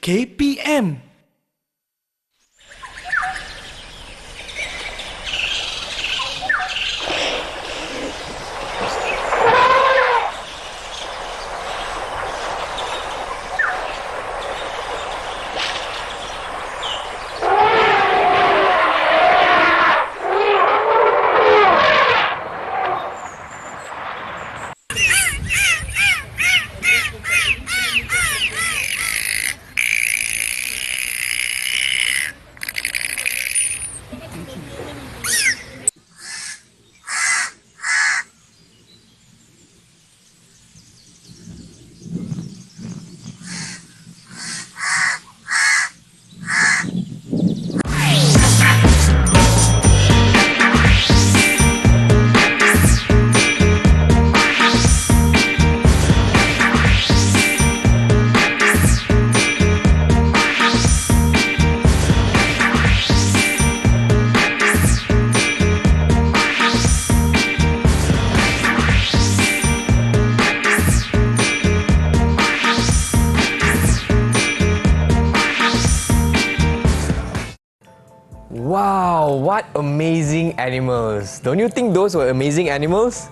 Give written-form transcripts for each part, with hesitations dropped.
KPM. Wow, what amazing animals. Don't you think those were amazing animals?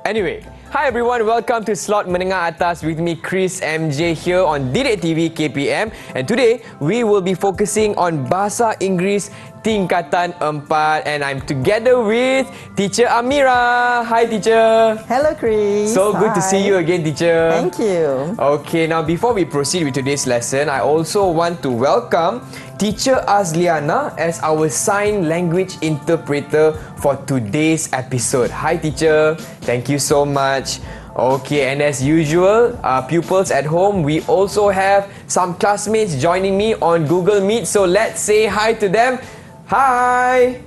Anyway, hi everyone, welcome to Slot Menengah Atas with me Chris MJ here on Didik TV KPM, and today we will be focusing on Bahasa Inggeris Tingkatan 4 and I'm together with Teacher Amirah. Hi teacher. Hello Chris. So good to see you again teacher. Thank you. Okay, now before we proceed with today's lesson, I also want to welcome Teacher Azliana as our sign language interpreter for today's episode. Hi teacher, thank you so much. Okay, and as usual, pupils at home, we also have some classmates joining me on Google Meet. So let's say hi to them. Hi!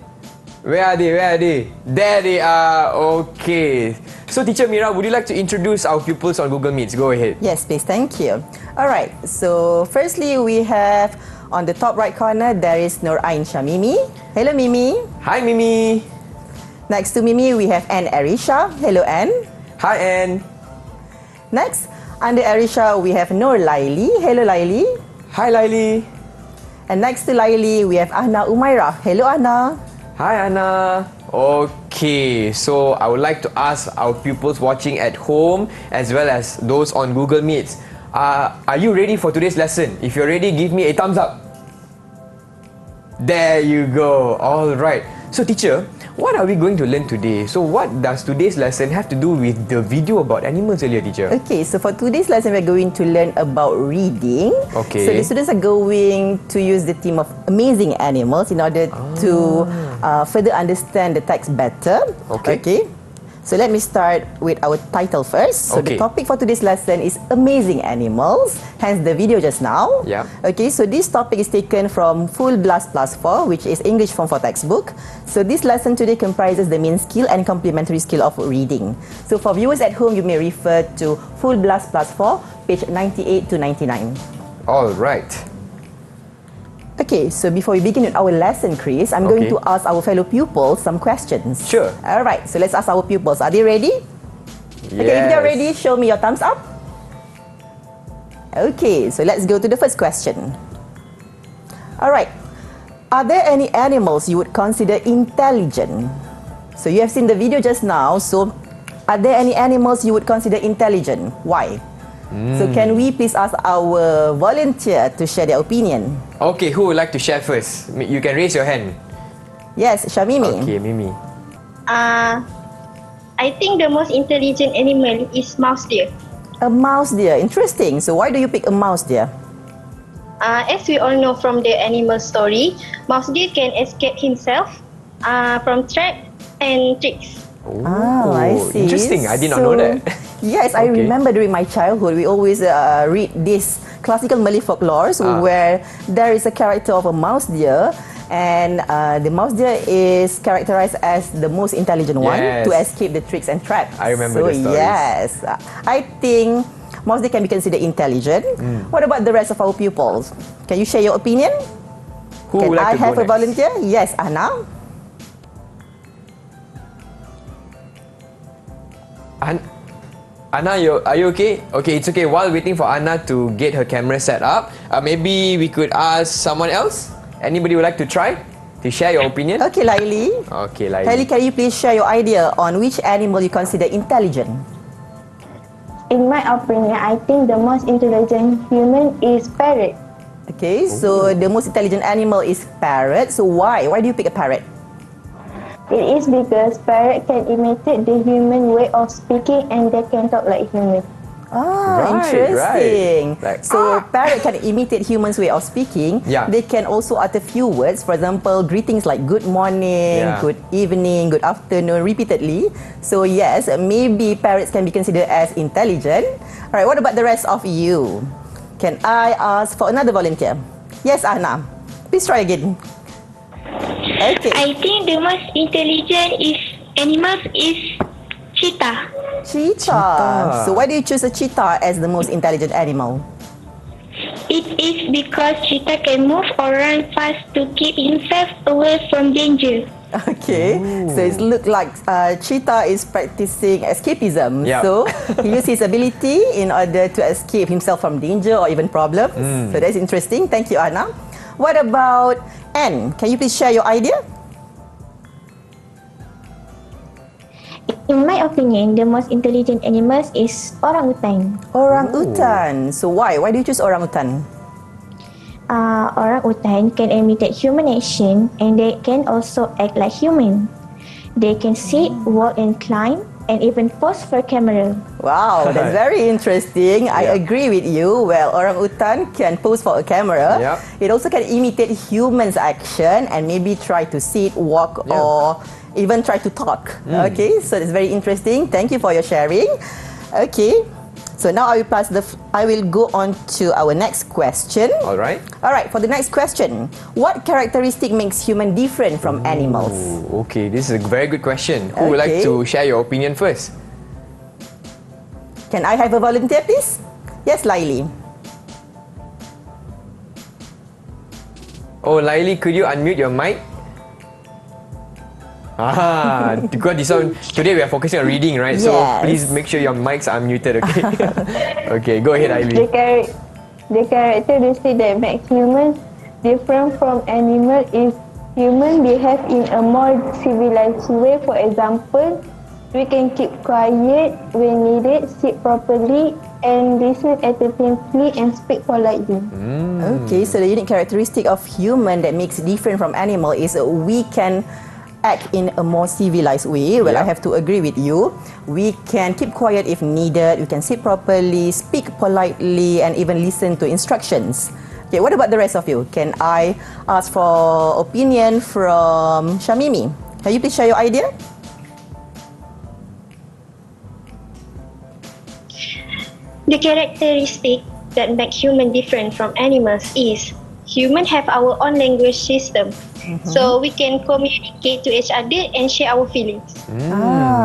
Where are they? Where are they? There they are. Okay. So teacher Mira, would you like to introduce our pupils on Google Meets? Go ahead. Yes, please. Thank you. Alright, so firstly we have on the top right corner, there is Nur Ain Shamimi. Hello Mimi. Hi Mimi. Next to Mimi, we have Anne Arisha. Hello Anne. Hi Anne. Next, under Arisha, we have Nur Laili. Hello Laili. Hi Laili. And next to Laili, we have Anna Umairah. Hello Anna. Hi Anna. Okay, so I would like to ask our pupils watching at home as well as those on Google Meets, are you ready for today's lesson? If you're ready, give me a thumbs up. There you go. All right. So teacher, what are we going to learn today? So what does today's lesson have to do with the video about animals earlier, teacher? Okay, so for today's lesson, we're going to learn about reading. Okay. So the students are going to use the theme of amazing animals in order to further understand the text better. Okay. So let me start with our title first. So the topic for today's lesson is amazing animals, hence the video just now. Yeah. Okay, so this topic is taken from Full Blast Plus 4, which is English Form 4 textbook. So this lesson today comprises the main skill and complementary skill of reading. So for viewers at home, you may refer to Full Blast Plus 4, page 98 to 99. All right. Okay, so before we begin with our lesson, Chris, I'm going to ask our fellow pupils some questions. Sure. Alright, so let's ask our pupils. Are they ready? Yes. Okay, if they're ready, show me your thumbs up. Okay, so let's go to the first question. Alright, are there any animals you would consider intelligent? So you have seen the video just now, so are there any animals you would consider intelligent? Why? So can we please ask our volunteer to share their opinion? Okay, who would like to share first? You can raise your hand. Yes, Shamimi. Okay, Mimi. I think the most intelligent animal is mouse deer. A mouse deer, interesting. So why do you pick a mouse deer? As we all know from the animal story, mouse deer can escape himself from trap and tricks. Oh, I see. Interesting. I did not know that. Yes, I remember during my childhood, we always read this classical Malay folklores where there is a character of a mouse deer, and the mouse deer is characterized as the most intelligent one to escape the tricks and traps. I remember the stories. Yes, I think mouse deer can be considered intelligent. What about the rest of our pupils? Can you share your opinion? Who would like to go have a next? volunteer? Yes, Anna. Anna, are you okay? Okay, it's okay. While waiting for Anna to get her camera set up, maybe we could ask someone else. Anybody would like to try to share your opinion? Okay, Laili. Okay, Laili. Laili, can you please share your idea on which animal you consider intelligent? In my opinion, I think the most intelligent human is parrot. Okay, so the most intelligent animal is parrot. So why? Why do you pick a parrot? It is because parrot can imitate the human way of speaking and they can talk like human. Right, interesting. right. Like, so parrot can imitate humans' way of speaking. Yeah. They can also utter few words. For example, greetings like good morning, good evening, good afternoon repeatedly. So yes, maybe parrots can be considered as intelligent. All right, what about the rest of you? Can I ask for another volunteer? Yes, Anna. Please try again. Okay. I think the most intelligent animals is cheetah. Cheetah. So why do you choose a cheetah as the most intelligent animal? It is because cheetah can move or run fast to keep himself away from danger. Okay, so it looks like cheetah is practicing escapism. Yep. So he uses his ability in order to escape himself from danger or even problems. So that's interesting. Thank you, Anna. What about Anne? Can you please share your idea? In my opinion, the most intelligent animals is orangutan. Orangutan. So why? Why do you choose orangutan? Orangutan can imitate human action and they can also act like human. They can sit, walk and climb and even pose for camera. Wow, that's very interesting. I agree with you. Well, orangutan can pose for a camera. It also can imitate humans' action and maybe try to sit, walk or even try to talk. Okay, so that's very interesting. Thank you for your sharing. Okay, so now I will go on to our next question. All right. All right, for the next question, what characteristic makes human different from animals? Okay, this is a very good question. Who would like to share your opinion first? Can I have a volunteer, please? Yes, Laili. Oh, Laili, could you unmute your mic? Because this one, today we are focusing on reading, right? So please make sure your mics are muted, okay? Okay, go ahead, Laili. The characteristic that makes humans different from animals is humans behave in a more civilized way. For example, we can keep quiet when needed, sit properly, and listen attentively and speak politely. Okay, so the unique characteristic of human that makes different from animal is we can act in a more civilized way. Well, I have to agree with you. We can keep quiet if needed. We can sit properly, speak politely, and even listen to instructions. Okay, what about the rest of you? Can I ask for opinion from Shamimi? Can you please share your idea? The characteristic that make human different from animals is humans have our own language system. So we can communicate to each other and share our feelings.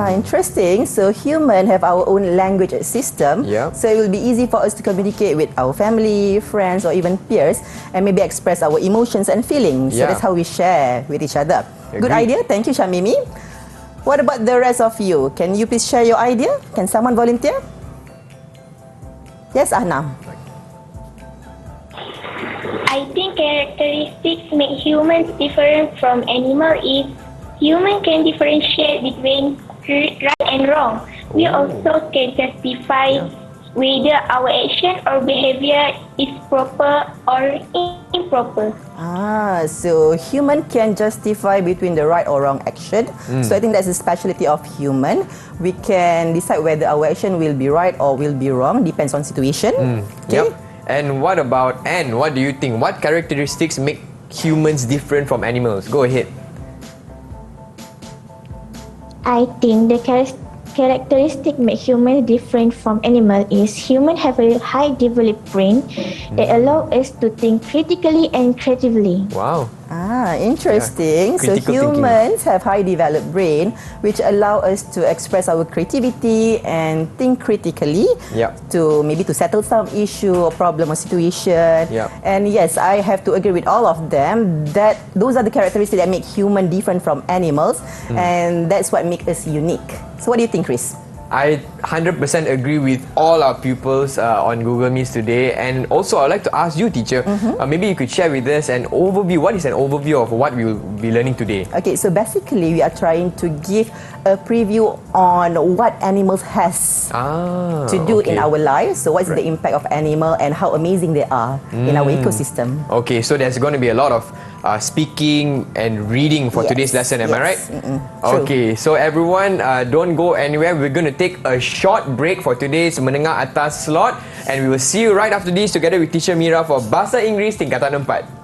Interesting. So human have our own language system. So it will be easy for us to communicate with our family, friends or even peers and maybe express our emotions and feelings. So that's how we share with each other. Good idea. Thank you, Shamimi. What about the rest of you? Can you please share your idea? Can someone volunteer? Yes, Ahna. I think characteristics make humans different from animals is human can differentiate between right and wrong. We also can justify whether our action or behavior is proper or improper. So human can justify between the right or wrong action. So I think that's a specialty of human. We can decide whether our action will be right or will be wrong, depends on situation. Okay. And what about Anne? What do you think? What characteristics make humans different from animals? Go ahead. I think the characteristic make humans different from animals is humans have a high developed brain that allow us to think critically and creatively. Wow. Interesting. So humans have high developed brain which allow us to express our creativity and think critically to maybe to settle some issue or problem or situation. And yes, I have to agree with all of them that those are the characteristics that make human different from animals and that's what makes us unique. So what do you think, Chris? I 100% agree with all our pupils on Google Meets today. And also, I'd like to ask you, teacher, maybe you could share with us an overview. What is an overview of what we will be learning today? Okay, so basically we are trying to give a preview on what animals has to do in our lives. So what's the impact of animal and how amazing they are in our ecosystem. Okay, so there's going to be a lot of speaking and reading for today's lesson, am I right? True. Okay, so everyone, don't go anywhere. We're going to take a short break for today's Menengah Atas slot, and we will see you right after this together with Teacher Amirah for Bahasa Inggeris Tingkatan 4.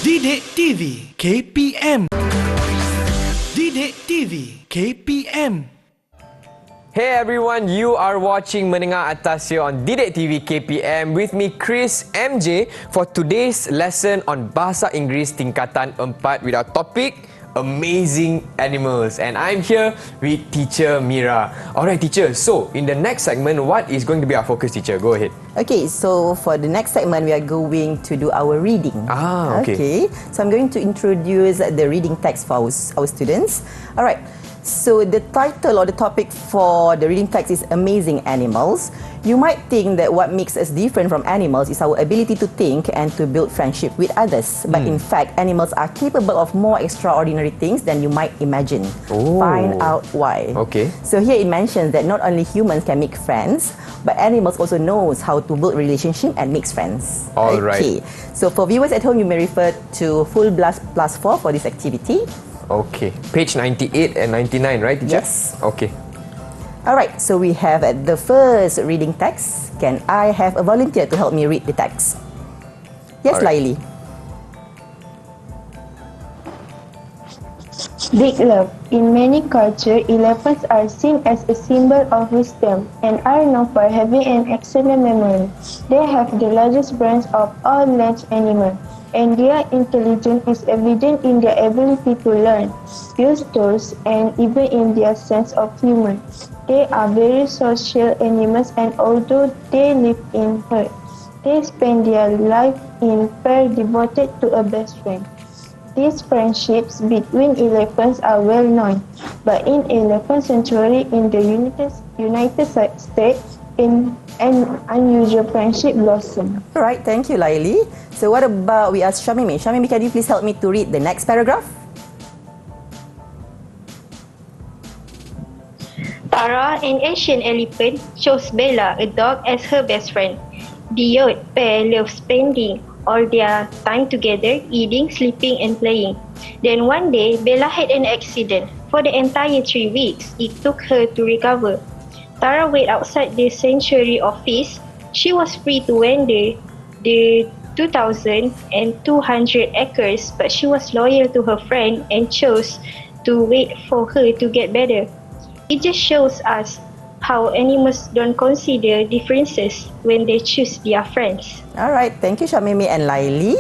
Didik TV KPM. Didik TV KPM. Hey everyone, you are watching Menengah Atas here on Didik TV KPM with me Chris MJ for today's lesson on Bahasa Inggeris Tingkatan 4 with our topic Amazing Animals, and I'm here with Teacher Amirah. Alright teacher, so in the next segment, what is going to be our focus, teacher? Go ahead. Okay, so for the next segment, we are going to do our reading. Okay. So I'm going to introduce the reading text for our students. Alright, so the title or the topic for the reading text is Amazing Animals. You might think that what makes us different from animals is our ability to think and to build friendship with others. But in fact, animals are capable of more extraordinary things than you might imagine. Find out why. Okay. So here it mentions that not only humans can make friends, but animals also knows how to build relationship and make friends. All right. Okay. So for viewers at home, you may refer to full plus 4 for this activity. Okay. Page 98 and 99, right teacher? Yes. Okay. Alright, so we have the first reading text. Can I have a volunteer to help me read the text? Yes, Alright. Laili. Big love. In many cultures, elephants are seen as a symbol of wisdom and are known for having an excellent memory. They have the largest brains of all land animals, and their intelligence is evident in their ability to learn, use tools, and even in their sense of humor. They are very social animals, and although they live in herds, they spend their life in pairs devoted to a best friend. These friendships between elephants are well known, but in elephant sanctuary in the United States, an unusual friendship blossom. Alright, thank you, Laili. So what about we ask Shamimi? Shamimi, can you please help me to read the next paragraph? Tara, an Asian elephant, chose Bella, a dog, as her best friend. The youth pair love spending all their time together, eating, sleeping, and playing. Then one day, Bella had an accident. For the entire 3 weeks, it took her to recover. Tara waited outside the sanctuary office. She was free to wander the 2,200 acres, but she was loyal to her friend and chose to wait for her to get better. It just shows us how animals don't consider differences when they choose their friends. Alright, thank you, Shamimi and Laili.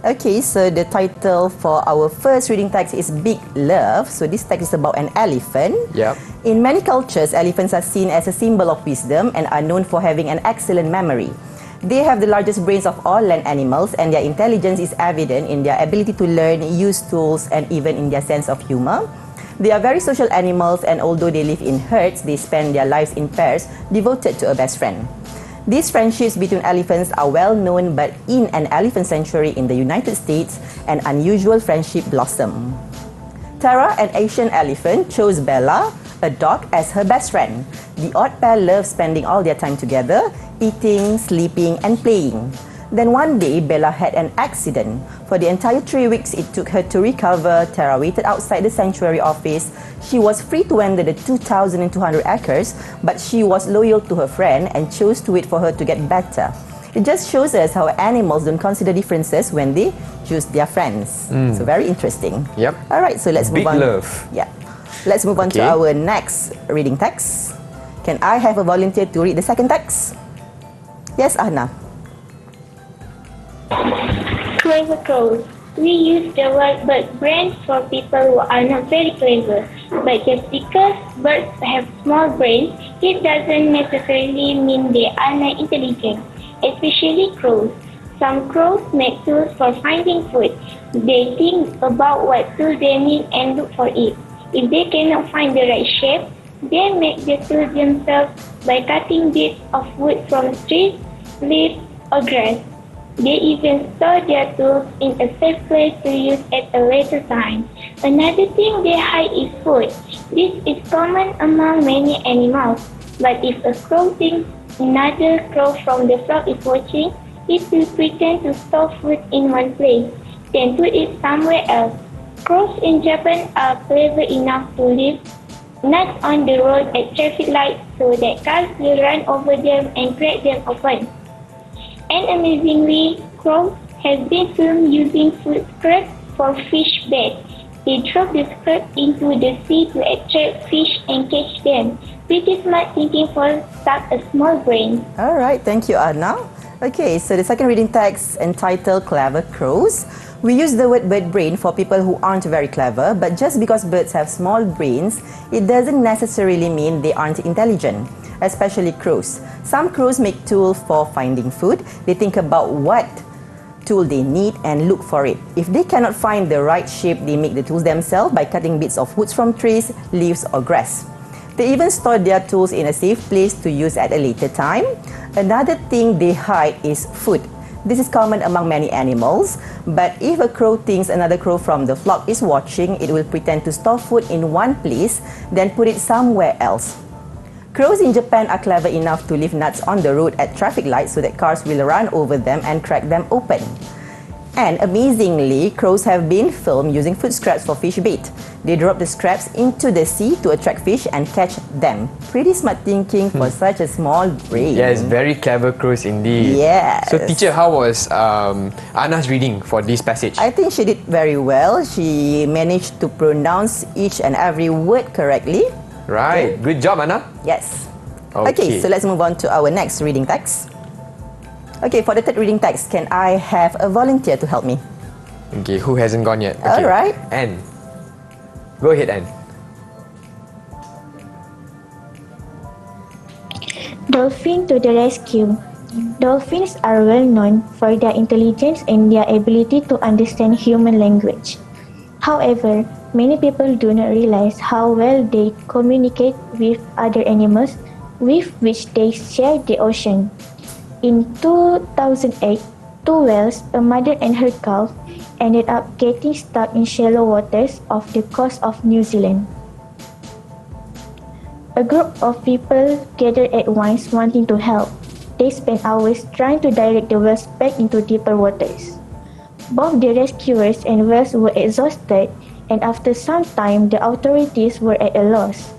Okay, so the title for our first reading text is Big Love. So this text is about an elephant. Yep. In many cultures, elephants are seen as a symbol of wisdom and are known for having an excellent memory. They have the largest brains of all land animals, and their intelligence is evident in their ability to learn, use tools, and even in their sense of humor. They are very social animals, and although they live in herds, they spend their lives in pairs, devoted to a best friend. These friendships between elephants are well known, but in an elephant sanctuary in the United States, an unusual friendship blossomed. Tara, an Asian elephant, chose Bella, a dog, as her best friend. The odd pair love spending all their time together, eating, sleeping, and playing. Then one day, Bella had an accident. For the entire 3 weeks it took her to recover, Tara waited outside the sanctuary office. She was free to wander the 2,200 acres, but she was loyal to her friend and chose to wait for her to get better. It just shows us how animals don't consider differences when they choose their friends. So very interesting. Yep. Alright, so let's Big move on. love. Yeah. Let's move on to Okay. our next reading text. Can I have a volunteer to read the second text? Yes, Ahna. Clever crows. we use the word bird brain for people who are not very clever. But just because birds have small brains, it doesn't necessarily mean they are not intelligent, especially crows. Some crows make tools for finding food. They think about what tool they need and look for it. If they cannot find the right shape, they make the tool themselves by cutting bits of wood from trees, leaves, or grass. They even store their tools in a safe place to use at a later time. Another thing they hide is food. This is common among many animals, but if a crow thinks another crow from the flock is watching, it will pretend to store food in one place, then put it somewhere else. Crows in Japan are clever enough to leave nuts on the road at traffic lights so that cars will run over them and crack them open. And amazingly, crows have been filmed using food scraps for fish bait. They drop the scraps into the sea to attract fish and catch them. Pretty smart thinking for such a small brain. All right, thank you, Anna. Okay, so the second reading text entitled Clever Crows. We use the word bird brain for people who aren't very clever, but just because birds have small brains, it doesn't necessarily mean they aren't intelligent, especially crows. Some crows make tools for finding food. They think about what tool they need and look for it. If they cannot find the right shape, they make the tools themselves by cutting bits of wood from trees, leaves, or grass. They even store their tools in a safe place to use at a later time. Another thing they hide is food. This is common among many animals, but if a crow thinks another crow from the flock is watching, it will pretend to store food in one place, then put it somewhere else. Crows in Japan are clever enough to leave nuts on the road at traffic lights so that cars will run over them and crack them open. And amazingly, crows have been filmed using food scraps for fish bait. They drop the scraps into the sea to attract fish and catch them. Pretty smart thinking for such a small brain. Yes, very clever crows indeed. Yes. So teacher, how was Anna's reading for this passage? I think she did very well. She managed to pronounce each and every word correctly. Right, good job Anna. Yes. Okay. So let's move on to our next reading text. Okay, for the third reading text, can I have a volunteer to help me? Okay, who hasn't gone yet? Okay. All right. Anne. Go ahead, Anne. Dolphin to the rescue. Dolphins are well known for their intelligence and their ability to understand human language. However, many people do not realize how well they communicate with other animals with which they share the ocean. In 2008, two whales, a mother and her calf, ended up getting stuck in shallow waters off the coast of New Zealand. A group of people gathered at once wanting to help. They spent hours trying to direct the whales back into deeper waters. Both the rescuers and whales were exhausted, and after some time, the authorities were at a loss.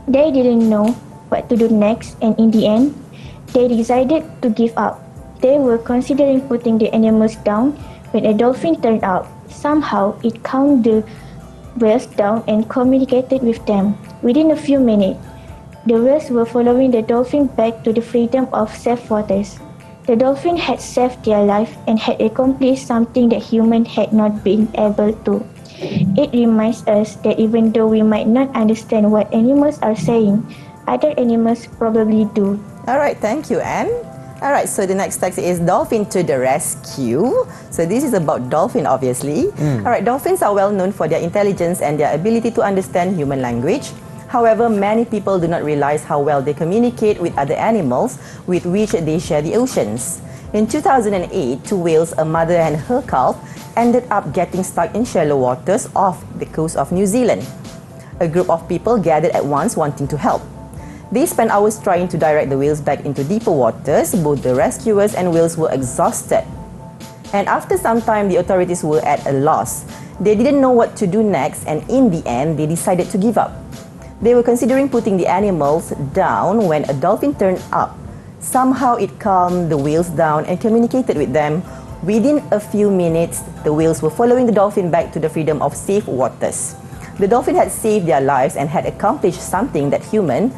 They didn't know what to do next, and in the end, they decided to give up. They were considering putting the animals down when a dolphin turned up. Somehow, it calmed the whales down and communicated with them. Within a few minutes, the whales were following the dolphin back to the freedom of safe waters. The dolphin had saved their life and had accomplished something that humans had not been able to. It reminds us that even though we might not understand what animals are saying, other animals probably do. All right, thank you, Anne. All right, so the next text is Dolphin to the rescue. So this is about dolphin, obviously. All right, dolphins are well known for their intelligence and their ability to understand human language. However, many people do not realize how well they communicate with other animals with which they share the oceans. In 2008, two whales, a mother and her calf, ended up getting stuck in shallow waters off the coast of New Zealand. A group of people gathered at once wanting to help. They spent hours trying to direct the whales back into deeper waters. Both the rescuers and whales were exhausted. And after some time, the authorities were at a loss. They didn't know what to do next, and in the end, they decided to give up. They were considering putting the animals down when a dolphin turned up. Somehow it calmed the whales down and communicated with them. Within a few minutes, the whales were following the dolphin back to the freedom of safe waters. The dolphin had saved their lives and had accomplished something that humans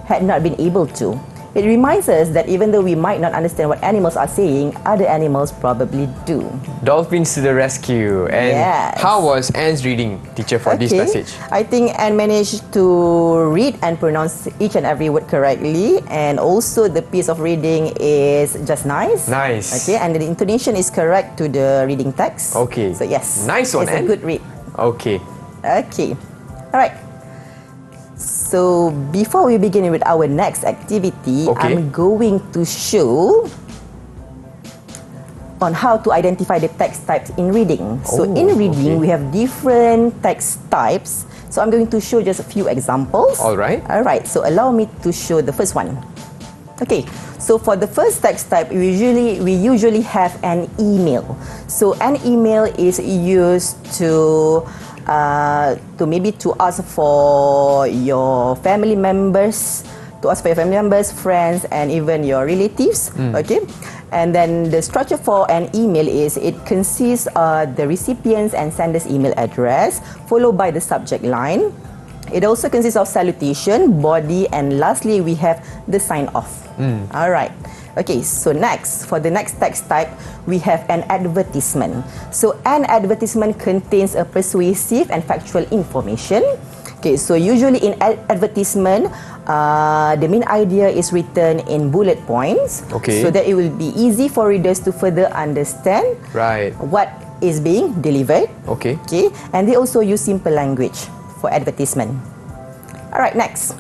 had not been able to. It reminds us that even though we might not understand what animals are saying, other animals probably do. Dolphins to the rescue. And Yes. how was Anne's reading, teacher, for this passage? I think Anne managed to read and pronounce each and every word correctly, and also the piece of reading is just nice. Nice. Okay, and the intonation is correct to the reading text. Okay. So yes, Nice one, it's Anne. a good read. Okay. Okay, all right. So before we begin with our next activity, Okay. I'm going to show on how to identify the text types in reading. So in reading, we have different text types. So I'm going to show just a few examples. All right. All right. So allow me to show the first one. Okay. So for the first text type, we usually have an email. So an email is used to maybe to ask for your family members, friends, and even your relatives. Okay, and then the structure for an email is it consists of the recipient's and sender's email address, followed by the subject line. It also consists of salutation, body, and lastly we have the sign off. All right. Okay, so next, for the next text type, we have an advertisement. So an advertisement contains a persuasive and factual information. Okay, so usually in advertisement, the main idea is written in bullet points. Okay. So that it will be easy for readers to further understand Right. what is being delivered. Okay. Okay, and they also use simple language for advertisement. All right, next.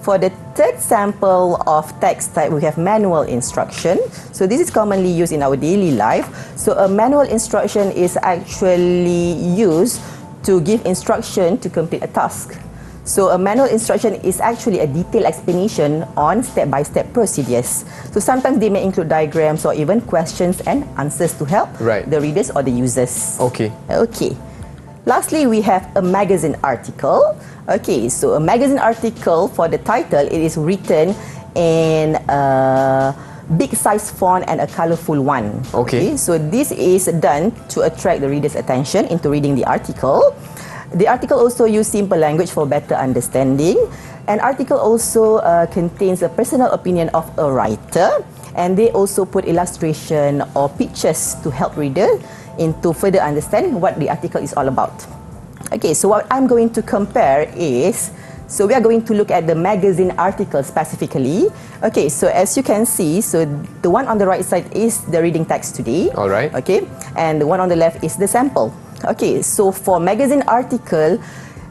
For the third sample of text type, we have manual instruction. So this is commonly used in our daily life. So a manual instruction is actually used to give instruction to complete a task. So a manual instruction is actually a detailed explanation on step-by-step procedures. So sometimes they may include diagrams or even questions and answers to help the readers or the users. Okay. Okay. Lastly, we have a magazine article. Okay, so a magazine article, for the title, it is written in a big size font and a colorful one. Okay. So this is done to attract the reader's attention into reading the article. The article also uses simple language for better understanding. An article also contains a personal opinion of a writer, and they also put illustration or pictures to help reader into further understand what the article is all about. Okay, so what I'm going to compare is, so we are going to look at the magazine article specifically. Okay, so as you can see, so the one on the right side is the reading text today. All right. Okay, and the one on the left is the sample. Okay, so for magazine article,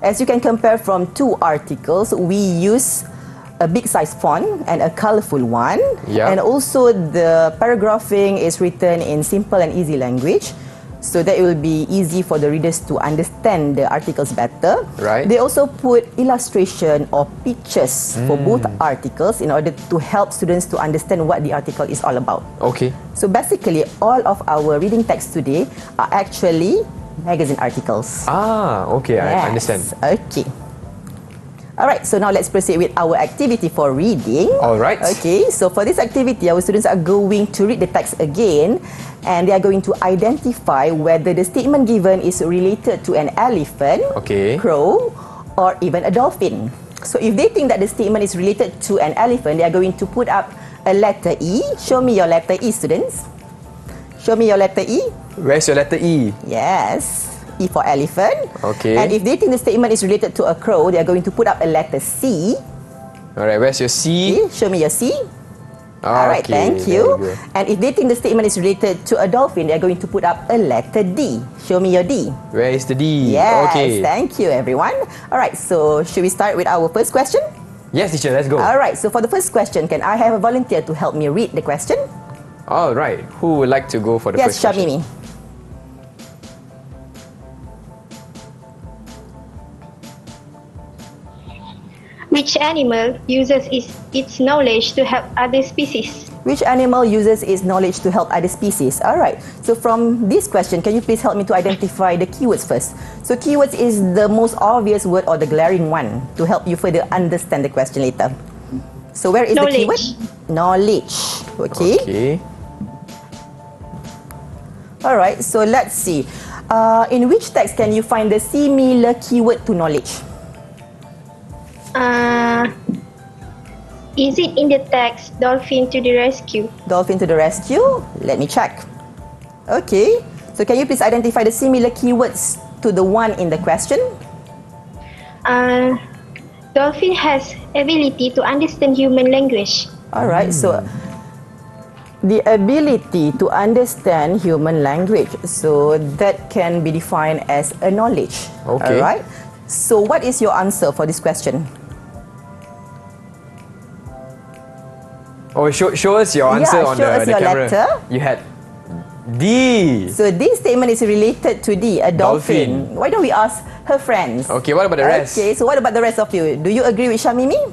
as you can compare from two articles, we use a big size font and a colorful one. Yeah. And also the paragraphing is written in simple and easy language, so that it will be easy for the readers to understand the articles better. Right. They also put illustration or pictures for both articles in order to help students to understand what the article is all about. Okay. So basically, all of our reading texts today are actually magazine articles. Ah, okay, I understand. Okay. Alright, so now let's proceed with our activity for reading. Alright. Okay, so for this activity, our students are going to read the text again, and they are going to identify whether the statement given is related to an elephant, Okay. crow, or even a dolphin. So if they think that the statement is related to an elephant, they are going to put up a letter E. Show me your letter E, students. Show me your letter E. Where's your letter E? Yes. E for elephant. Okay. And if they think the statement is related to a crow, they are going to put up a letter C. Alright, where's your C? Okay, show me your C. Ah, Alright, okay, thank you. very good. And if they think the statement is related to a dolphin, they are going to put up a letter D. Show me your D. Where is the D? Yes, Okay. thank you everyone. Alright, so should we start with our first question? Yes, teacher, let's go. Alright, so for the first question, can I have a volunteer to help me read the question? Alright, who would like to go for the Yes, first question? Shamimi. Which animal uses its knowledge to help other species? Which animal uses its knowledge to help other species? Alright, so from this question, can you please help me to identify the keywords first? So keywords is the most obvious word or the glaring one to help you further understand the question later. So where is Knowledge. the keyword? Knowledge. Okay. Okay. Alright, so let's see. In which text can you find the similar keyword to knowledge? Is it in the text dolphin to the rescue? Dolphin to the rescue? Let me check. Okay. So can you please identify the similar keywords to the one in the question? Dolphin has ability to understand human language. Alright, so the ability to understand human language. So that can be defined as a knowledge. Okay. Alright. So what is your answer for this question? Oh, show us your answer on show us the your camera. letter. You had D. So this statement is related to a dolphin. Why don't we ask her friends? Okay, what about the rest? Okay, so what about the rest of you? Do you agree with Shamimi?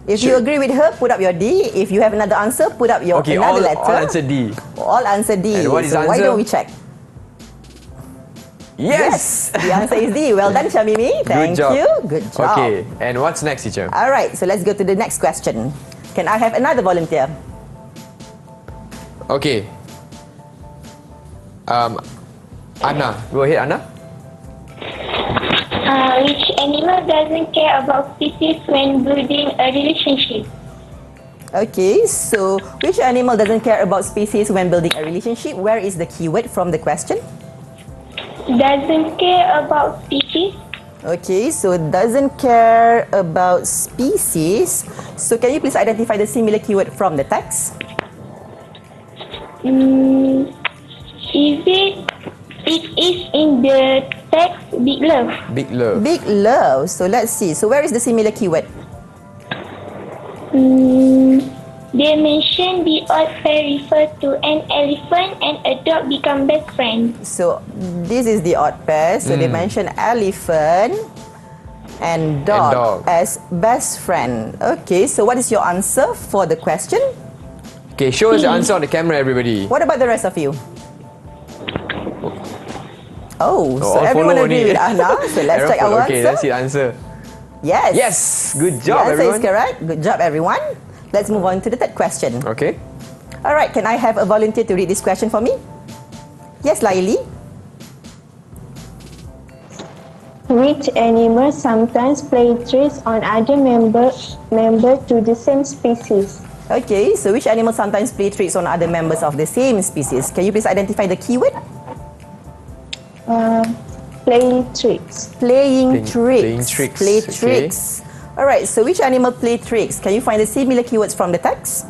If you agree with her, put up your D. If you have another answer, put up your another letter. All answer D. All answer D. And what is so the why answer? don't we check? Yes! The answer is D. Well done, Shamimi. Thank job. you. Good job. Okay, and what's next, teacher? Alright, so let's go to the next question. Can I have another volunteer? Okay. Anna. Go ahead, Anna. Which animal doesn't care about species when building a relationship? Okay, so which animal doesn't care about species when building a relationship? Where is the keyword from the question? Doesn't care about species? Okay, so doesn't care about species. So can you please identify the similar keyword from the text? It is in the text big love. Big love. Big love. So let's see. So where is the similar keyword? They mention the odd pair refer to an elephant and a dog become best friends. So this is the odd pair. So they mention elephant and dog as best friend. Okay, so what is your answer for the question? Okay, show us the answer on the camera, everybody. What about the rest of you? Oh, so all everyone follow agree only. with Anna. So let's check our Okay, answer. let's see the answer. Yes. Yes, good job, The answer everyone. is correct. Good job, everyone. Let's move on to the third question. Okay. All right, can I have a volunteer to read this question for me? Yes, Laili. Which animal sometimes play tricks on other member to the same species? Okay, so which animal sometimes play tricks on other members of the same species? Can you please identify the keyword? Play tricks. Playing tricks. playing tricks, Play okay. tricks. All right, so which animal play tricks? Can you find the similar keywords from the text?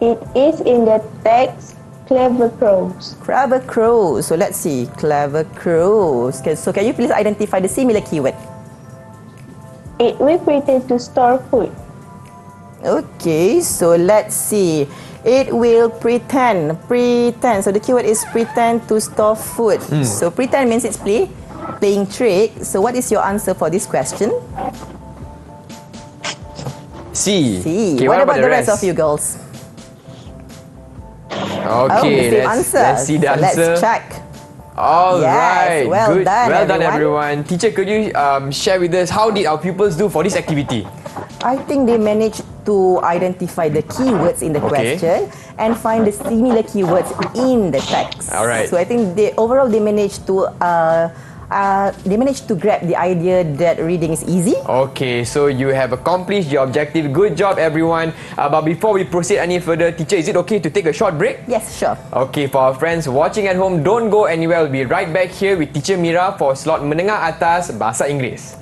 It is in the text clever crows. Clever crows. So let's see. Clever crows. Okay, so can you please identify the similar keyword? It will pretend to store food. Okay, so let's see. It will pretend. So the keyword is pretend to store food. So pretend means it's playing trick. So what is your answer for this question? C. C. Okay, What about the rest of you girls? Okay, the same let's answer. see the So answer. let's check. All Yes, right. well Good. done, Well done, everyone. everyone. Teacher, could you share with us how did our pupils do for this activity? I think they managed to identify the keywords in the Okay. question and find the similar keywords in the text. All right. So I think overall they managed to grab the idea that reading is easy. Okay, so you have accomplished your objective. Good job, everyone. But before we proceed any further, teacher, is it okay to take a short break? Yes, sure. Okay, for our friends watching at home, don't go anywhere. We'll be right back here with Teacher Mira for slot Menengah Atas Bahasa Inggeris.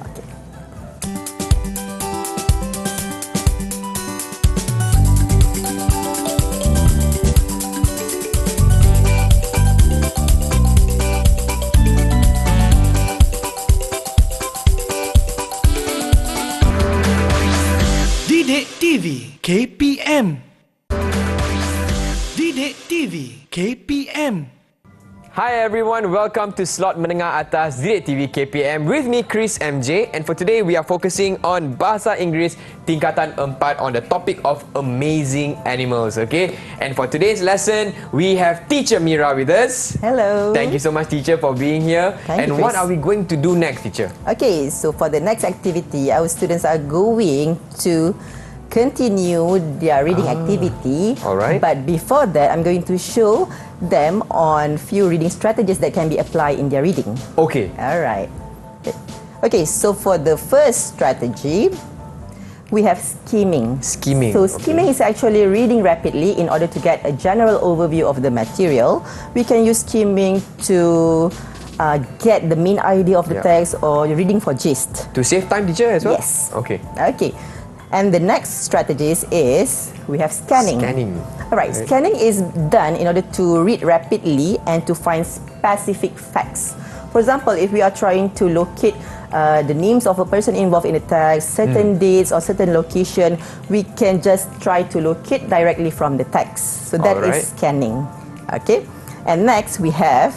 Didik TV KPM. Didik TV KPM. Hi everyone, welcome to slot Menengah Atas Didik TV KPM with me Chris MJ, and for today we are focusing on Bahasa Inggeris Tingkatan 4 on the topic of amazing animals, okay? And for today's lesson, we have Teacher Mira with us. Hello. Thank you so much, teacher, for being here. Thank and you, what Chris. are we going to do next, teacher? Okay, so for the next activity, our students are going to continue their reading activity. Alright. But before that, I'm going to show them on few reading strategies that can be applied in their reading. Okay. Alright. Okay, so for the first strategy, We have skimming. Skimming, So okay. skimming is actually reading rapidly in order to get a general overview of the material. We can use skimming to get the main idea of the text, or reading for gist. To save time, teacher, as well? Yes. Okay. Okay. And the next strategies is we have scanning. Scanning. Alright, scanning is done in order to read rapidly and to find specific facts. For example, if we are trying to locate the names of a person involved in the text, certain dates or certain location, we can just try to locate directly from the text. So that is scanning. Okay. And next we have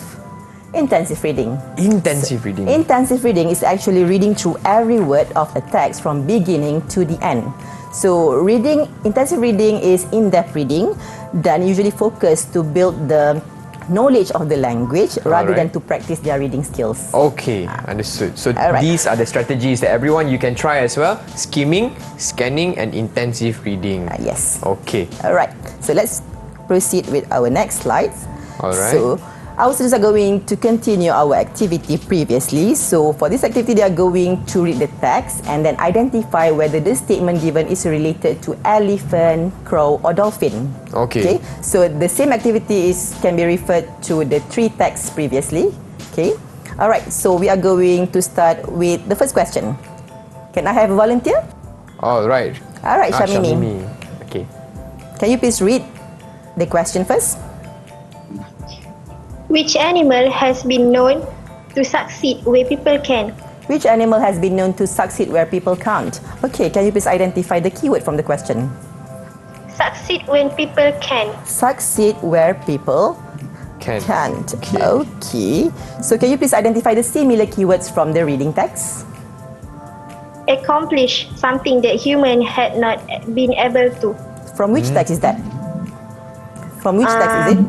intensive reading. Intensive reading. Intensive reading is actually reading through every word of a text from beginning to the end. So intensive reading is in-depth reading, done usually focused to build the knowledge of the language rather than to practice their reading skills. Okay, understood. So these are the strategies that everyone you can try as well. Skimming, scanning and intensive reading. Yes. Okay. Alright, so let's proceed with our next slides. Alright. So our students are going to continue our activity previously. So for this activity, they are going to read the text and then identify whether the statement given is related to elephant, crow or dolphin. Okay. So the same activity can be referred to the 3 texts previously. Okay. Alright, so we are going to start with the first question. Can I have a volunteer? Alright. Alright, Shamimi. Okay. Can you please read the question first? Which animal has been known to succeed where people can? Which animal has been known to succeed where people can't? Okay, can you please identify the keyword from the question? Succeed when people can. Succeed where people can't. Okay. So can you please identify the similar keywords from the reading text? Accomplish something that human had not been able to. From which text is that? From which text is it?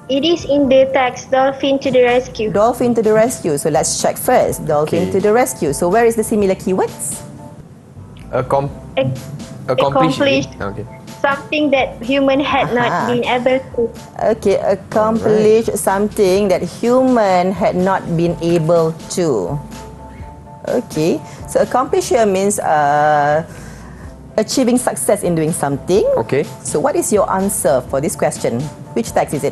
It is in the text Dolphin to the Rescue. Dolphin to the rescue. So let's check first. Dolphin to the rescue. So where is the similar keywords? Accomplish Okay. something that human had not been able to. Okay, accomplish something that human had not been able to. Okay, so accomplish here means achieving success in doing something. Okay. So what is your answer for this question? Which text is it?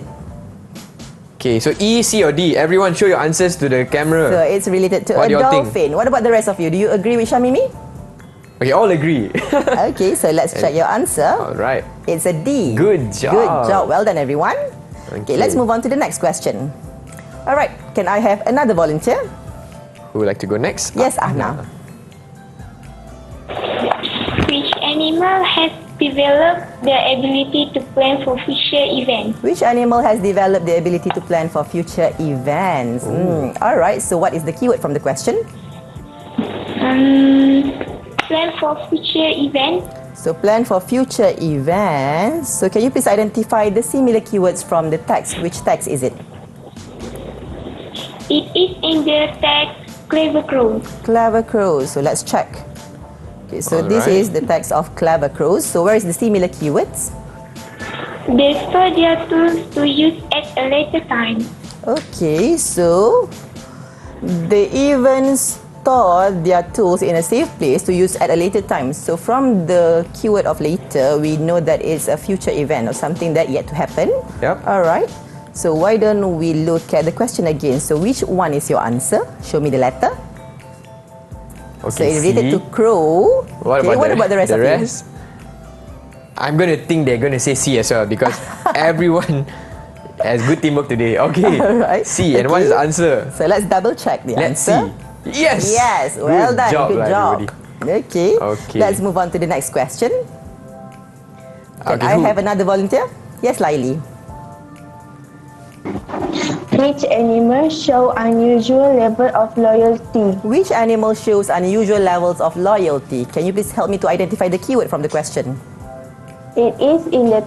Okay, so E, C or D? Everyone show your answers to the camera. So it's related to What a do you all dolphin. think? What about the rest of you? Do you agree with Shamimi? Okay, all agree. Okay, so let's check your answer. Alright. It's a D. Good job. Good job. Well done, everyone. Okay, you. let's move on to the next question. Alright, can I have another volunteer? Who would like to go next? Yes, Ahna. Which animal has developed the ability to plan for future events? Which animal has developed the ability to plan for future events? Alright, so what is the keyword from the question? Plan for future events. So plan for future events. So can you please identify the similar keywords from the text? Which text is it? It is in the text Clever Crow. Clever Crows. So let's check. Okay, so this is the text of Clever Crows. So where is the similar keywords? They store their tools to use at a later time. Okay, so they even store their tools in a safe place to use at a later time. So from the keyword of later, we know that it's a future event or something that yet to happen. Yep. Alright. So why don't we look at the question again? So which one is your answer? Show me the letter. So Okay, it's related C. to crow. What about the rest of you? I'm going to think they're going to say C as well because everyone has good teamwork today. Okay. Alright. C. And what is the answer? So let's double check the Let's answer. see. Yes. Yes, well Good done. job, Good job. everybody. Okay. Okay. Let's move on to the next question. Can Okay, I who- have another volunteer? Yes, Laili. Which animal show unusual level of loyalty? Which animal shows unusual levels of loyalty? Can you please help me to identify the keyword from the question? It is in the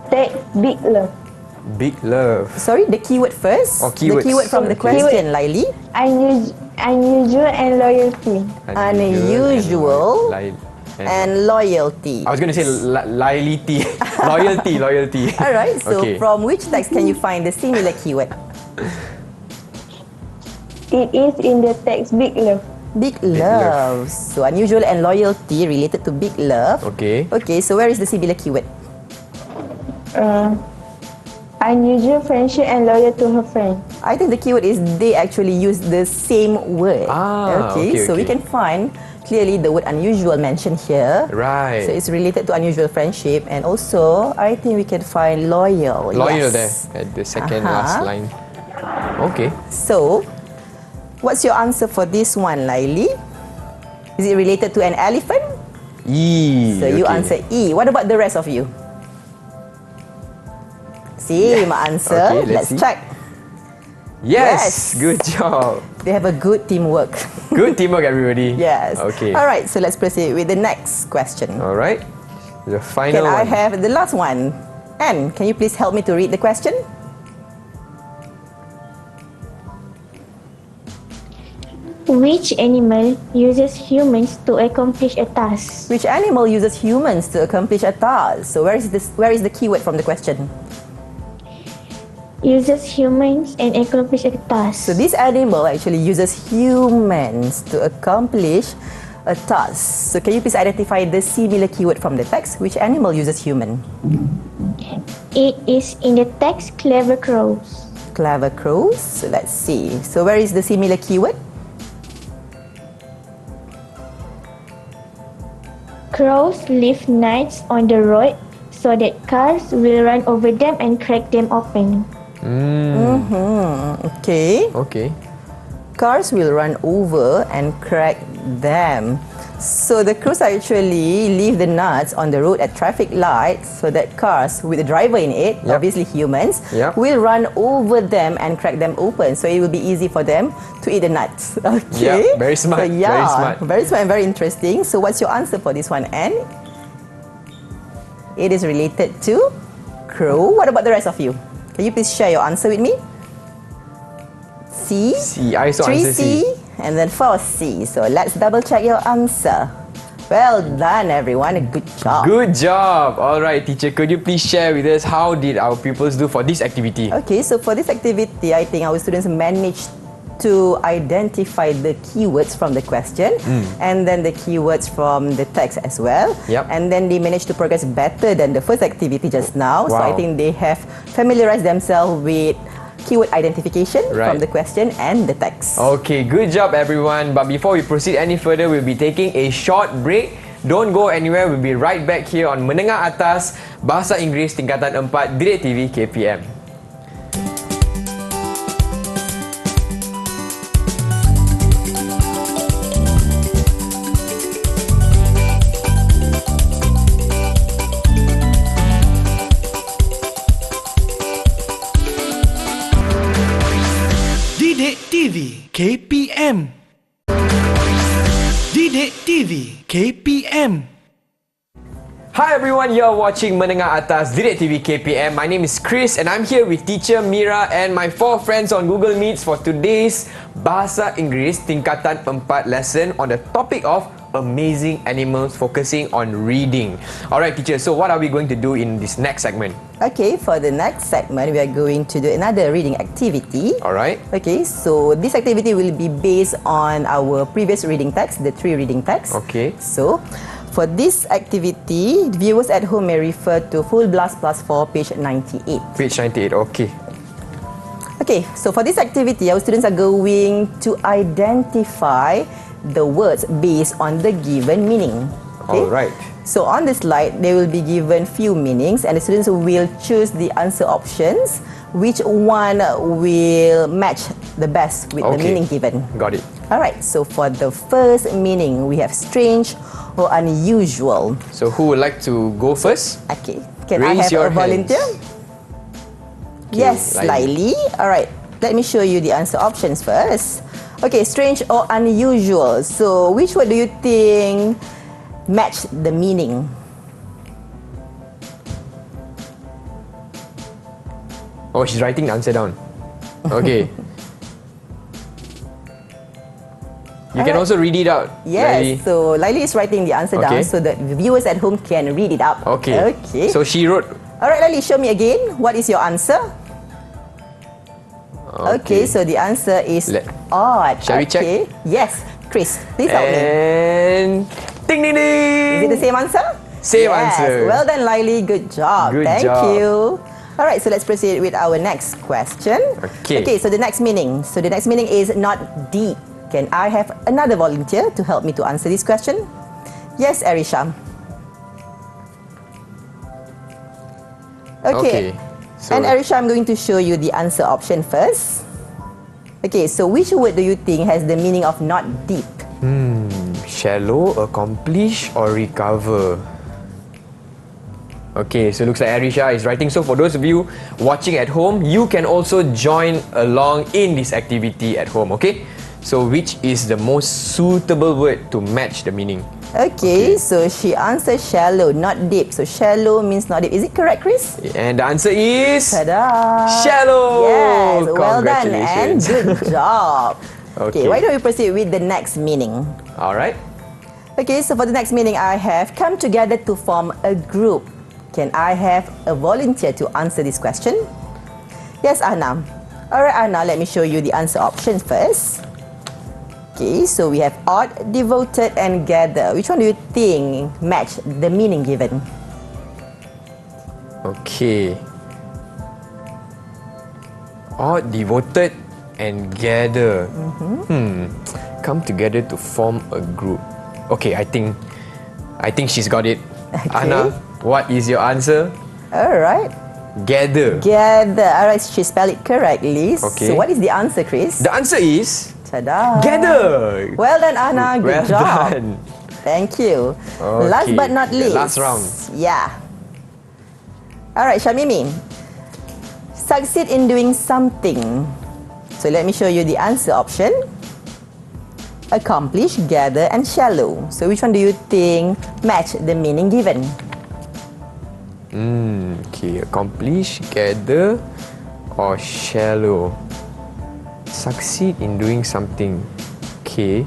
text Big Love. Big love. Sorry, the keyword first. Oh, The keywords. keyword from the Okay. question, Laili. Unusual and loyalty. Unusual and and loyalty. I was going to say loyalty. Loyalty. Alright, so Okay. from which text can you find the similar keyword? It is in the text Big Love. Big love. So unusual and loyalty related to big love. Okay. Okay, so where is the similar keyword? Unusual friendship and loyal to her friend. I think the keyword is they actually use the same word. Okay, So we can find clearly the word unusual mentioned here. Right. So it's related to unusual friendship, and also I think we can find loyal. Loyal yes. there at the second last line. Okay. So, what's your answer for this one, Laili? Is it related to an elephant? E. So you answer E. What about the rest of you? Same answer. Okay, let's see. check. Yes. Good job. They have a good teamwork. Good teamwork, everybody. Yes. Okay. All right, so let's proceed with the next question. All right. The final Can I one. have the last one? Anne, can you please help me to read the question? Which animal uses humans to accomplish a task? Which animal uses humans to accomplish a task? So where is the keyword from the question? Uses humans and accomplish a task. So this animal actually uses humans to accomplish a task. So can you please identify the similar keyword from the text? Which animal uses human? It is in the text clever crows. Clever crows. So let's see. So where is the similar keyword? Crows leave nuts on the road so that cars will run over them and crack them open. Okay. Okay. Cars will run over and crack them. So the crows actually leave the nuts on the road at traffic lights so that cars with a driver in it, Yep. obviously humans, Yep. will run over them and crack them open. So it will be easy for them to eat the nuts. Okay. Yep, very smart, So, yeah, very smart. Very smart and very interesting. So what's your answer for this one, Anne? It is related to crow. What about the rest of you? Can you please share your answer with me? C. C. I also answer 3C, C. and then 4C. So let's double check your answer. Well done, everyone. Good job. Good job. All right, teacher. Could you please share with us how did our pupils do for this activity? Okay, so for this activity, I think our students managed to identify the keywords from the question and then the keywords from the text as well. Yep. And then they managed to progress better than the first activity just now. So I Wow. think they have familiarized themselves with keyword identification Right. from the question and the text. Okay, good job everyone. But before we proceed any further, we'll be taking a short break. Don't go anywhere. We'll be right back here on Menengah Atas Bahasa Inggeris Tingkatan 4 Didik TV KPM. Didik TV KPM. Didik TV KPM. Hi everyone, you're watching Menengah Atas Didik TV KPM. My name is Chris and I'm here with teacher Amirah and my 4 friends on Google Meets for today's Bahasa Inggeris Tingkatan 4 lesson on the topic of amazing animals, focusing on reading. Alright teacher, so what are we going to do in this next segment? Okay, for the next segment, we are going to do another reading activity. Alright. Okay, so this activity will be based on our previous reading text, the 3 reading texts. Okay. So, for this activity, viewers at home may refer to Full Blast Plus 4, page 98. Page 98, okay. Okay, so for this activity, our students are going to identify the words based on the given meaning. Okay? Alright. So on the slide, they will be given few meanings and the students will choose the answer options, which one will match the best with the Okay. meaning given. Got it. Alright, so for the first meaning, we have strange or unusual. So who would like to go first? Okay, can I Raise have your a volunteer? hands. Yes, Laili. Laili. Alright, let me show you the answer options first. Okay, strange or unusual. So which word do you think match the meaning? Oh, she's writing the answer down. Okay. You can also read it out. Yes, Laili. so Laili is writing the answer Okay. down so that the viewers at home can read it out. Okay. Okay. So she wrote. Alright, Laili, show me again. What is your answer? Okay, so the answer is Let- odd. Shall we check? Okay. Yes, Chris, please help me. And ding ding ding. Is it the same answer? Same Yes. answer. Well done, Laili. Good job. Good Thank job. you. All right, so let's proceed with our next question. Okay. So the next meaning. So the next meaning is not deep. Can I have another volunteer to help me to answer this question? Yes, Arisha. Okay. So, And Arisha, I'm going to show you the answer option first. Okay, so which word do you think has the meaning of not deep? shallow, accomplish, or recover? Okay, so looks like Arisha is writing. So for those of you watching at home, you can also join along in this activity at home, okay? So which is the most suitable word to match the meaning? Okay, so she answered shallow, not deep. So shallow means not deep. Is it correct, Chris? And the answer is... Ta-da! Shallow! Yes, well done and Congratulations. good job. Okay. Why don't we proceed with the next meaning? Alright. Okay, so for the next meaning, I have come together to form a group. Can I have a volunteer to answer this question? Yes, Ahna. Alright, Ahna, let me show you the answer option first. Okay, so we have odd, devoted, and gather. Which one do you think match the meaning given? Okay. Odd, devoted, and gather. Come together to form a group. Okay, I think she's got it. Okay. Anna, what is your answer? Alright. Gather. Gather. Alright, she spelled it correctly. Okay. So what is the answer, Chris? The answer is Ta-da! gather. Well done, Anna. Good Well job. done. Thank you. Okay, Last but not the least. last round. Yeah. Alright, Shamimi. Succeed in doing something. So let me show you the answer option. Accomplish, gather, and shallow. So which one do you think match the meaning given? Okay, accomplish, gather, or shallow. Succeed in doing something. Okay.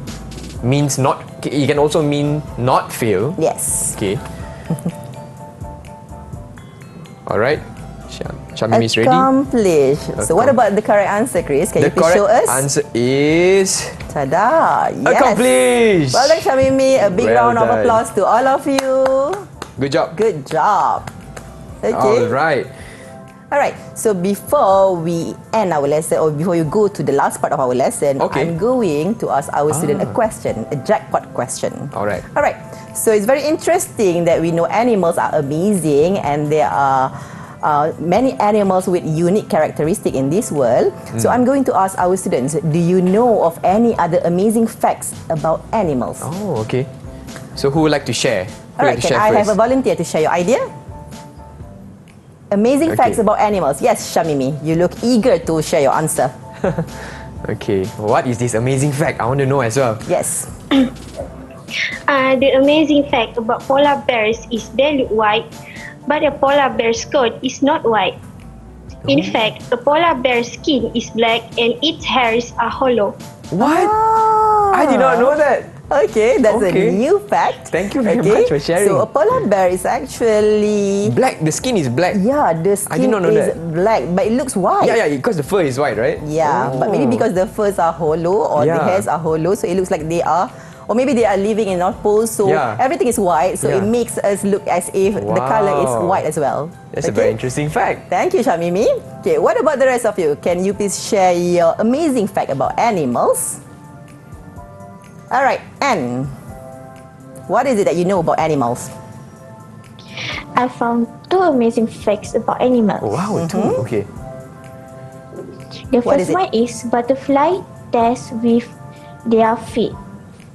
Means not. Okay, it can also mean not fail. Yes. Okay. Alright. Shamimi is ready. Accomplish. So what about the correct answer, Chris? Can The you please show correct us? answer is Ta-da! Yes. accomplish. Well done, Shamimi. A big Well round of done. applause to all of you. Good job. Good job. Okay. Alright. Alright. So before we end our lesson, or before you go to the last part of our lesson, Okay. I'm going to ask our student a question, a jackpot question. Alright. Alright. So it's very interesting that we know animals are amazing and there are many animals with unique characteristics in this world. So I'm going to ask our students, do you know of any other amazing facts about animals? Oh, okay. So who would like to share? Who would Alright, like to can share I first? have a volunteer to share your idea? Amazing Okay. facts about animals. Yes, Shamimi, you look eager to share your answer. Okay. What is this amazing fact? I want to know as well. Yes. The amazing fact about polar bears is they look white, but a polar bear's coat is not white. In fact, a polar bear's skin is black and its hairs are hollow. What? I did not know that. Okay, that's Okay. a new fact. Thank you very much for sharing. So a polar bear is actually Black. The skin is black. yeah, the I did skin not know is that. black, but it looks white. Yeah, because the fur is white, right? Yeah, but maybe Oh. because the furs are hollow or the Yeah. hairs are hollow, so it looks like they are, or maybe they are living in North Pole, so Yeah. everything is white, so it Yeah. makes us look as if the color is Wow. white as well. That's a very interesting fact. Thank you, Shamimi. Okay, what about the rest of you? Can you please share your amazing fact about animals? Alright, Anne. What is it that you know about animals? I found two amazing facts about animals. Wow, two. Okay. The What is first it? one is butterfly test with their feet.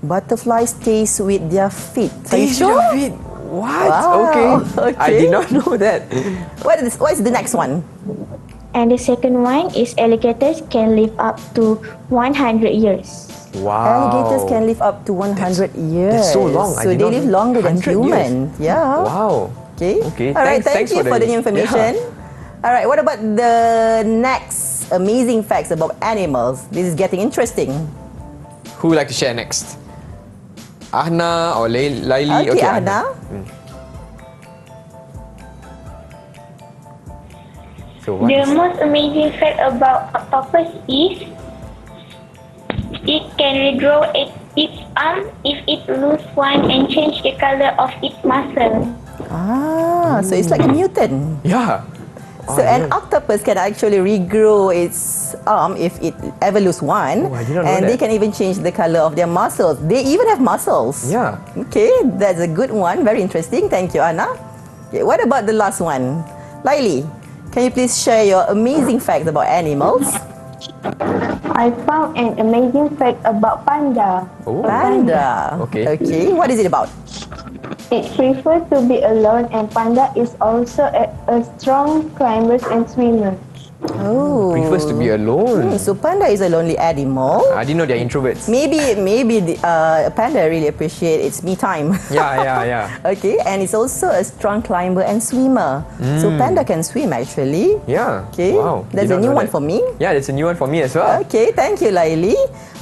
Butterflies taste with their feet. Are you Taste sure? your feet. What? Wow, Okay. I okay. did not know that. What is the next one? And the second one is alligators can live up to 100 years. Wow. Alligators can live up to 100 years. that's so long. So I did they not live know. longer than 100 years. human. Yeah. Wow. Okay. Okay. All right. Thanks Thank you for the new information. Yeah. All right. What about the next amazing facts about animals? This is getting interesting. Who would like to share next? Ahna or Laili? Okay, Ahna. So what The is most amazing fact about octopus is it can regrow its arm if it lose one and change the color of its muscle. So it's like a mutant. Yeah. So an octopus can actually regrow its arm if it ever lose one, I did not know and they that. can even change the color of their muscles. They even have muscles. Yeah. Okay, that's a good one. Very interesting. Thank you, Anna. Okay, what about the last one? Laili, can you please share your amazing facts about animals? I found an amazing fact about panda. Panda. Okay. Okay, what is it about? It prefers to be alone, and panda is also a strong climber and swimmer. Oh. Prefers to be alone. So panda is a lonely animal. I didn't know they're introverts. Maybe the panda really appreciate its me time. Yeah. Okay, and it's also a strong climber and swimmer. So panda can swim actually. Yeah. Okay, Wow. that's Did a not new know one that. for me. Yeah, that's a new one for me as well. Okay, thank you, Laili.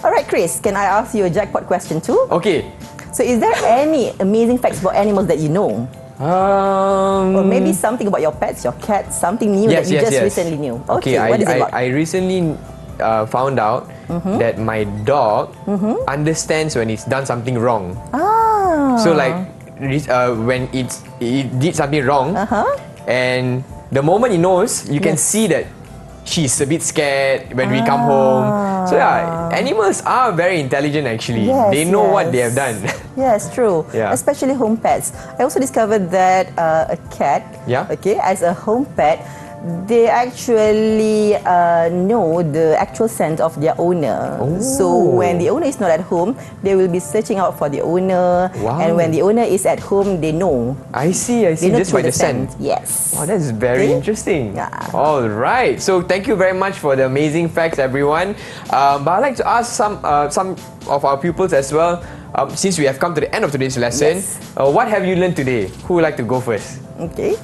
All right, Chris, can I ask you a jackpot question too? Okay. So, is there any amazing facts about animals that you know? Or maybe something about your pets, your cats, something new that you just recently knew? Okay, what is it about? I recently found out that my dog understands when it's done something wrong. So like when it did something wrong, and the moment it knows, you can see that she's a bit scared when we come home. So yeah, animals are very intelligent actually. Yes, They know what they yes. have done. Yes, true. Yeah. Especially home pets. I also discovered that a cat, Yeah. okay, as a home pet, they actually know the actual scent of their owner. So when the owner is not at home, they will be searching out for the owner. Wow. And when the owner is at home, they know. I see. They know Just by through the scent. Yes. Oh, that's very Okay. interesting. Yeah. All right. So thank you very much for the amazing facts, everyone. But I'd like to ask some of our pupils as well. Since we have come to the end of today's lesson, Yes. what have you learned today? Who would like to go first? Okay.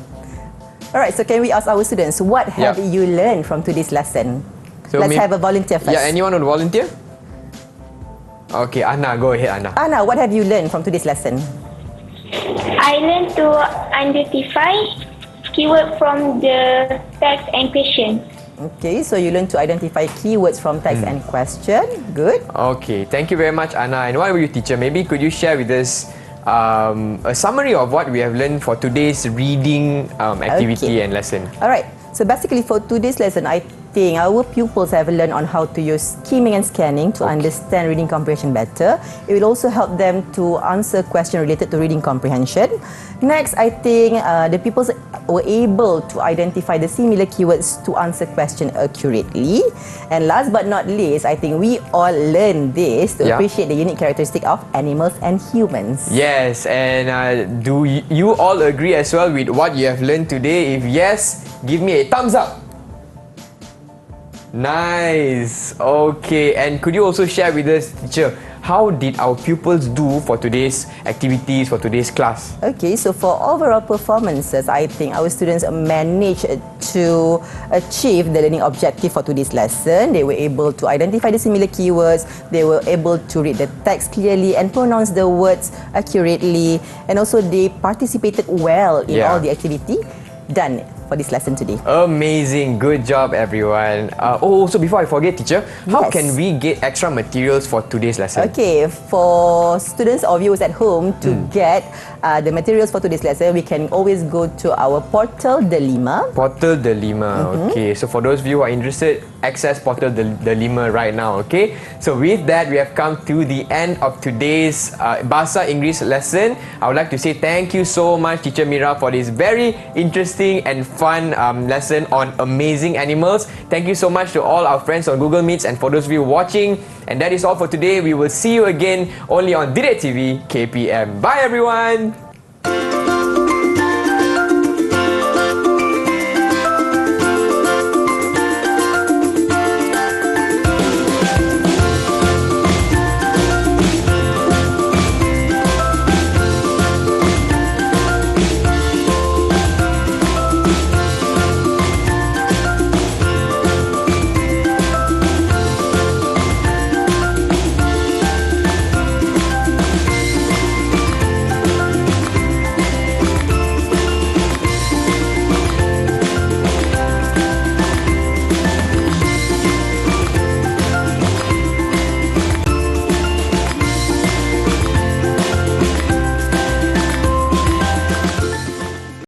All right, so can we ask our students, what have you learned from today's lesson? So Let's have a volunteer first. Yeah, anyone would volunteer? Okay, Anna, go ahead, Anna. Anna, what have you learned from today's lesson? I learned to identify keyword from the text and question. Okay, so you learn to identify keywords from text and question. Good. Okay, thank you very much, Anna. And what about you, teacher? Maybe could you share with us a summary of what we have learned for today's reading activity and lesson? All right. So basically, for today's lesson, I think our pupils have learned on how to use skimming and scanning to understand reading comprehension better. It will also help them to answer questions related to reading comprehension. Next, I think the pupils were able to identify the similar keywords to answer question accurately. And last but not least, I think we all learned this to appreciate the unique characteristic of animals and humans. Yes, and do you all agree as well with what you have learned today? If yes, give me a thumbs up. Nice. Okay, and could you also share with us, teacher, how did our pupils do for today's activities, for today's class? Okay, so for overall performances, I think our students managed to achieve the learning objective for today's lesson. They were able to identify the similar keywords, they were able to read the text clearly and pronounce the words accurately, and also they participated well in all the activity done for this lesson today. Amazing. Good job, everyone. Also, before I forget, teacher, how can we get extra materials for today's lesson? Okay, for students or viewers at home to get the materials for today's lesson, we can always go to our portal Delima. Portal Delima. Okay, so for those of you who are interested, access Portal Delima right now. Okay, so with that, we have come to the end of today's Bahasa Inggeris lesson. I would like to say thank you so much, Teacher Amirah, for this very interesting and fun lesson on amazing animals. Thank you so much to all our friends on Google Meets and for those of you watching. And that is all for today. We will see you again only on Direct TV KPM. Bye everyone!